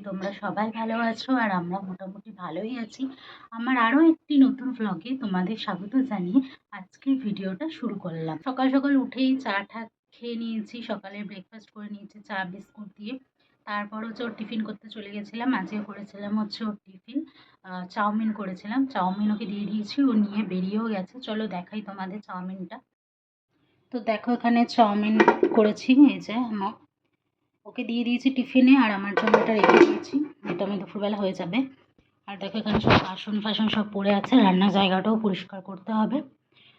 তোমরা সবাই ভালো আছো আর আমরা মোটামুটি ভালোই আছি। আমার আরও একটি নতুন ভ্লগে তোমাদের স্বাগত জানিয়ে আজকের ভিডিওটা শুরু করলাম। সকাল সকাল উঠেই চা টা খেয়ে নিয়েছি, সকালে ব্রেকফাস্ট করে নিয়েছি চা বিস্কুট দিয়ে। তারপর হচ্ছে ওর টিফিন করতে চলে গেছিলাম। আজকে করেছিলাম হচ্ছে ওর টিফিন চাউমিন করেছিলাম। চাউমিন ওকে দিয়ে দিয়েছি, ও নিয়ে বেরিয়েও গেছে। চলো দেখাই তোমাদের চাউমিনটা। তো দেখো এখানে চাউমিন করেছি, এই যে ওকে দিয়ে দিয়েছি টিফিনে, আর আমার জন্য এটা রেখে দিয়েছি। এটা আমি দুপুরবেলা হয়ে যাবে। আর দেখো এখানে সব বাসন ফাসন সব পড়ে আছে, রান্নার জায়গাটাও পরিষ্কার করতে হবে।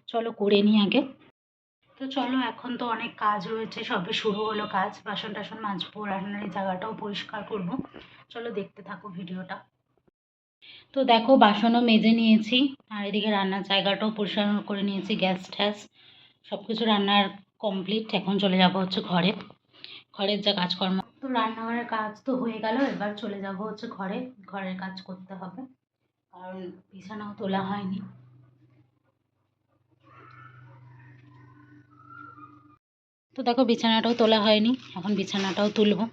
চলো করে নিই আগে। তো চলো, এখন তো অনেক কাজ রয়েছে, সবে শুরু হলো কাজ। বাসন টাসন মাজবো, রান্নার এই জায়গাটাও পরিষ্কার করব। চলো দেখতে থাকো ভিডিওটা। তো দেখো বাসনও মেজে নিয়েছি, আর এদিকে রান্নার জায়গাটাও পরিষ্কার করে নিয়েছি। গ্যাস ট্যাস সব কিছু রান্নার কমপ্লিট। এখন চলে যাব হচ্ছে ঘরের যা কাজকর্ম। তো রান্নাঘরের কাজ তো হয়ে গেল, এবার চলে যাব হচ্ছে ঘরের কাজ করতে হবে, কারণ বিছানাও তোলা হয়নি। তো দেখো বিছানাটাও তোলা হয়নি, এখন বিছানাটাও তুলবো।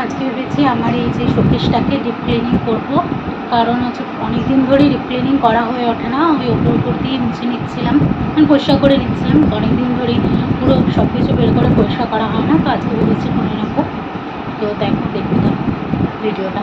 আজকে ভেবেছি আমার এই যে শোকেসটাকে ডিপ ক্লিনিং করবো, কারণ হচ্ছে অনেক দিন ধরেই ডিপ ক্লিনিং করা হয়ে ওঠে না। ওই ওপর দিয়ে মুছে নিচ্ছিলাম, পরিষ্কার করে নিচ্ছিলাম। অনেক দিন ধরেই পুরো সব কিছু বের করে পরিষ্কার করা হয় না, তো আজকে ভেবেছি করে নেবো। তো দেখতে থাকো ভিডিওটা।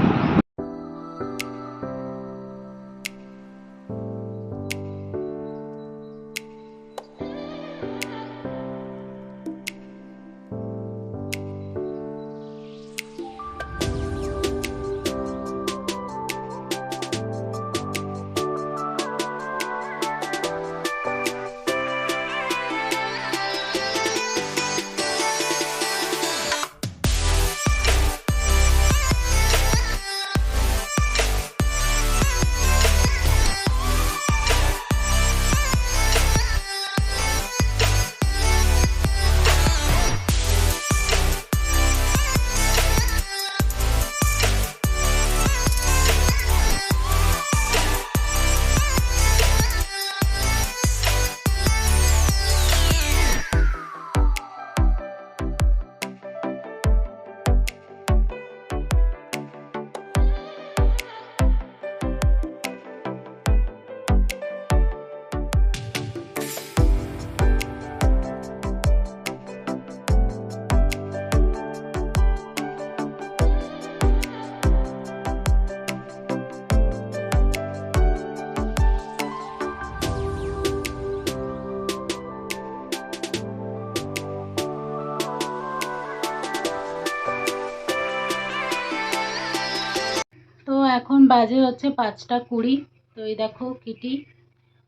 তো এখন বাজে হচ্ছে 5টা 20। তো এই দেখো কিটি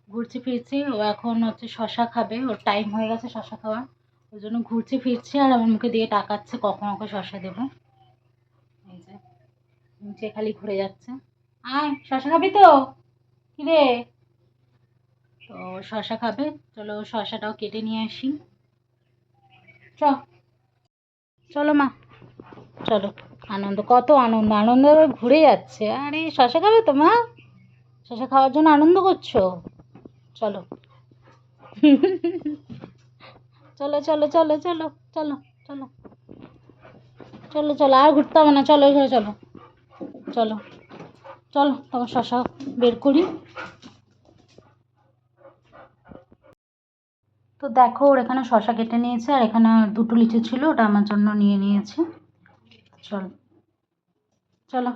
ঘুরছে ফিরছে, ও এখন হচ্ছে শশা খাবে, ওর টাইম হয়ে গেছে শশা খাওয়ার, ওই জন্য ঘুরছে ফিরছে আর আমার মুখে দিয়ে তাকাচ্ছে কখন ওকে শশা দেবো। এই যে নিচে খালি ঘুরে যাচ্ছে, আয় শশা খাবি তো, কি রে? তো শশা খাবে, চলো শশাটাও কেটে নিয়ে আসি। চলো মা, চলো। আনন্দ, কত আনন্দ, আনন্দ ঘুরে যাচ্ছে। আরে শশা খাবে তো মা? শশা খাওয়ার জন্য আনন্দ করছো? চলো চলো চলো চলো চলো চলো চলো চলো চলো, আর ঘুরতে হবে না, চলো এখানে চলো। চলো চলো, তোমার শশা বের করি। তো দেখো ওর এখানে শশা কেটে নিয়েছে, আর এখানে 2টো লিচু ছিল, ওটা আমার জন্য নিয়ে নিয়েছি। চলো চলো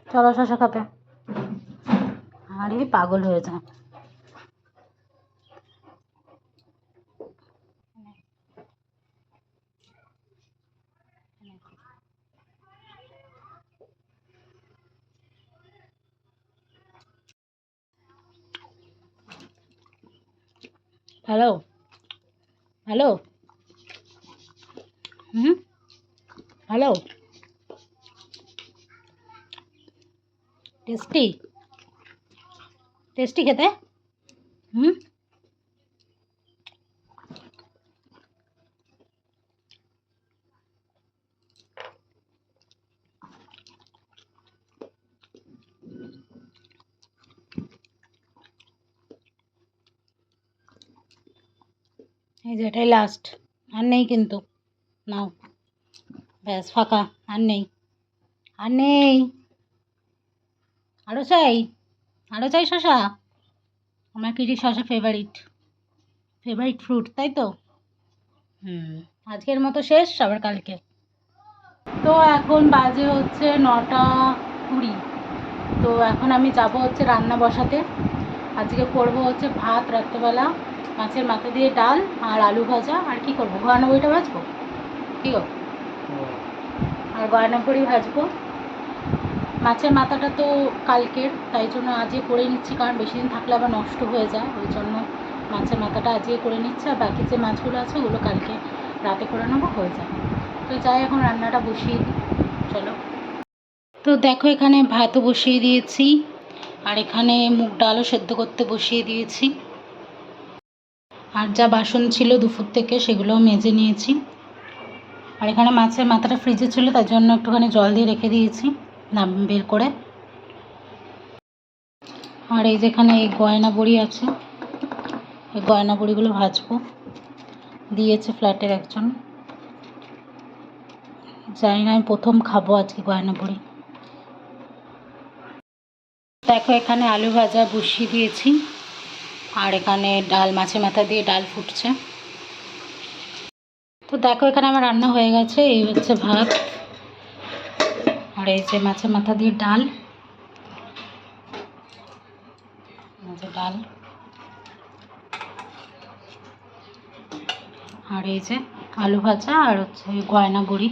চলো শশা খাবে। আরে পাগল হয়ে যায়। হ্যালো হ্যালো হুম হ্যালো টেস্টি টেস্টি খেতে হুম এই যে এটাই লাস্ট, আর নেই কিন্তু, নাও ব্যাস ফাঁকা, আর নেই আর নেই, আরও চাই, আরও চাই শশা। আমার কিটি শশা ফেভারিট ফেভারিট ফ্রুট, তাই তো? আজকের মতো শেষ, আবার কালকে। তো এখন বাজে হচ্ছে 9:20। তো এখন আমি যাব হচ্ছে রান্না বসাতে। আজকে করব হচ্ছে ভাত রাত্রেবেলা, মাছের মাথা দিয়ে ডাল আর আলু ভাজা। আর কি করবো, গয়না বড়িটা ভাজবো, কি গো? আর গয়না বড়ি ভাজবো। মাছের মাথাটা তো কালকের, তাই জন্য আজকে করে নিচ্ছি, কারণ বেশি দিন থাকলে আবার নষ্ট হয়ে যায়, ওই জন্য মাছের মাথাটা আজকে করে নিচ্ছি। আর বাকি যে মাছগুলো আছে ওগুলো কালকে রাতে করে নেবো, হয়ে যাবে। তো যাই এখন রান্নাটা বসিয়ে দিই, চলো। তো দেখো এখানে ভাতও বসিয়ে দিয়েছি, আর এখানে মুগ ডালও সেদ্ধ করতে বসিয়ে দিয়েছি। আর যা বাসন ছিল দুপুর থেকে সেগুলোও মেজে নিয়েছি। আর এখানে মাছের মাথাটা ফ্রিজে ছিল, তার জন্য একটুখানি জল দিয়ে রেখে দিয়েছি নাম বের করে। আর এই যেখানে এই গয়না বড়ি আছে, এই গয়না বড়িগুলো ভাজবো, দিয়েছে ফ্ল্যাটের একজন। জানি না, আমি প্রথম খাবো আজকে গয়না বড়ি। দেখো এখানে আলু ভাজা বসিয়ে দিয়েছি, আর এখানে ডাল, মাছের মাথা দিয়ে ডাল ফুটছে। তো দেখো এখানে আমার রান্না হয়ে গেছে, এই হচ্ছে ভাত, আর এই যে মাছের মাথা দিয়ে ডাল, ডাল, আর এই যে আলু ভাজা, আর হচ্ছে গয়না বড়ি।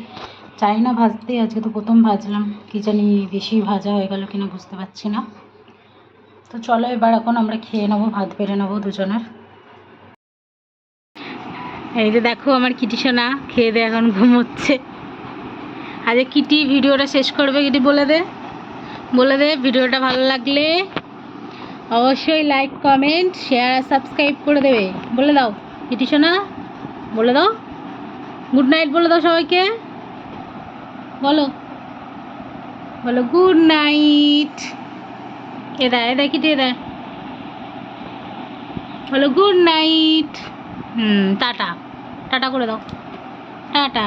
চাই না ভাজতে, আজকে তো প্রথম ভাজলাম, কি জানি বেশি ভাজা হয়ে গেল কিনা বুঝতে পারছি না। তো চলো এবার এখন আমরা খেয়ে নেবো, ভাত বেড়ে নেবো দুজনের। এই যে দেখো আমার কিটি সোনা খেয়ে দিয়ে এখন ঘুমোচ্ছে। আজকে কিটি ভিডিওটা শেষ করবে, কিটি বলে দে, বলে দে ভিডিওটা ভালো লাগলে অবশ্যই লাইক, কমেন্ট, শেয়ার আর সাবস্ক্রাইব করে দেবে, বলে দাও কিটি সোনা, বলে দাও গুড নাইট, বলে দাও সবাইকে, বলো বলো গুড নাইট। এদা কিটি এদা, বলো গুড নাইট। টাটা, টাটা করে দাও, টাটা।